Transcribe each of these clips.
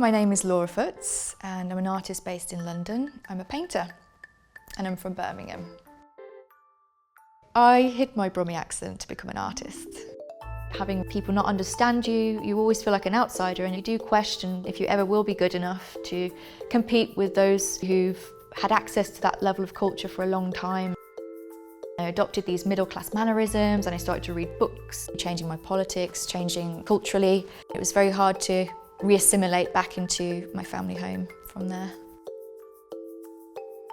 My name is Laura Foots and I'm an artist based in London. I'm a painter and I'm from Birmingham. I hid my Brummie accent to become an artist. Having people not understand you, you always feel like an outsider, and you do question if you ever will be good enough to compete with those who've had access to that level of culture for a long time. I adopted these middle-class mannerisms and I started to read books, changing my politics, changing culturally. It was very hard to re-assimilate back into my family home from there.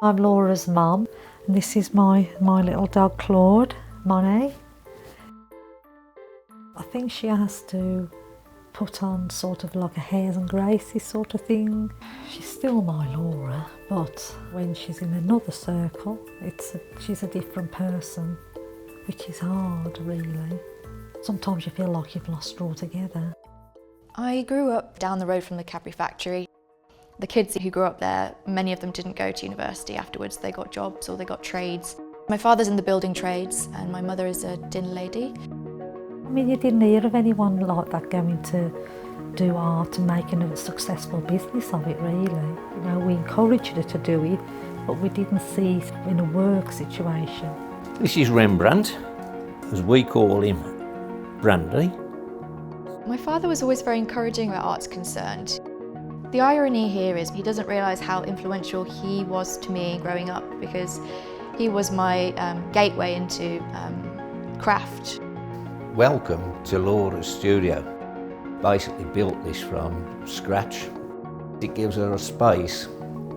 I'm Laura's mum, and this is my little dog Claude, Monet. I think she has to put on sort of like a Hares and Graces sort of thing. She's still my Laura, but when she's in another circle, she's a different person, which is hard really. Sometimes you feel like you've lost her altogether. I grew up down the road from the Cadbury factory. The kids who grew up there, many of them didn't go to university afterwards. They got jobs or they got trades. My father's in the building trades and my mother is a dinner lady. I mean, you didn't hear of anyone like that going to do art and making a successful business of it, really. You know, we encouraged her to do it, but we didn't see it in a work situation. This is Rembrandt, as we call him, Brandy. My father was always very encouraging where art's concerned. The irony here is he doesn't realise how influential he was to me growing up, because he was my gateway into craft. Welcome to Laura's studio. Basically built this from scratch. It gives her a space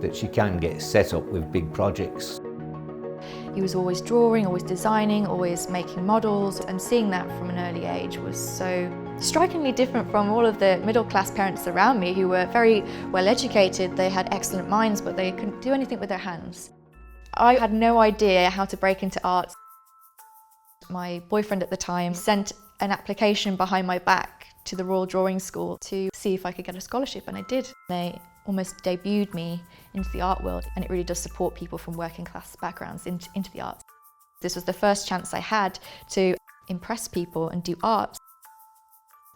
that she can get set up with big projects. He was always drawing, always designing, always making models, and seeing that from an early age was so strikingly different from all of the middle-class parents around me who were very well educated. They had excellent minds, but they couldn't do anything with their hands. I had no idea how to break into art. My boyfriend at the time sent an application behind my back to the Royal Drawing School to see if I could get a scholarship, and I did. They almost debuted me into the art world, and it really does support people from working class backgrounds into the arts. This was the first chance I had to impress people and do art.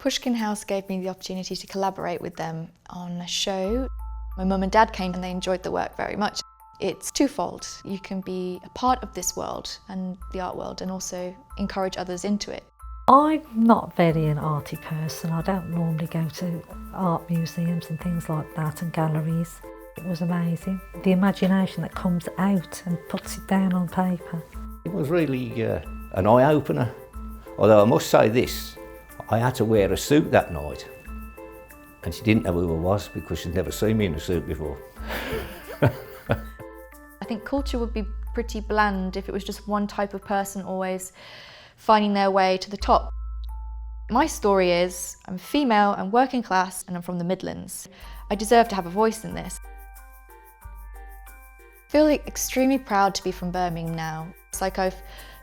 Pushkin House gave me the opportunity to collaborate with them on a show. My mum and dad came and they enjoyed the work very much. It's twofold. You can be a part of this world and the art world and also encourage others into it. I'm not very an arty person. I don't normally go to art museums and things like that and galleries. It was amazing. The imagination that comes out and puts it down on paper. It was really an eye-opener. Although I must say this, I had to wear a suit that night, and she didn't know who I was because she'd never seen me in a suit before. I think culture would be pretty bland if it was just one type of person always finding their way to the top. My story is, I'm female, I'm working class, and I'm from the Midlands. I deserve to have a voice in this. I feel extremely proud to be from Birmingham now. It's like I've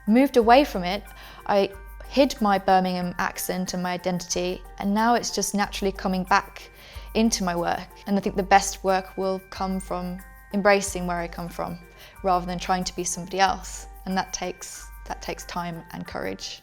moved away from it. I hid my Birmingham accent and my identity, and now it's just naturally coming back into my work. And I think the best work will come from embracing where I come from, rather than trying to be somebody else. And that takes time and courage.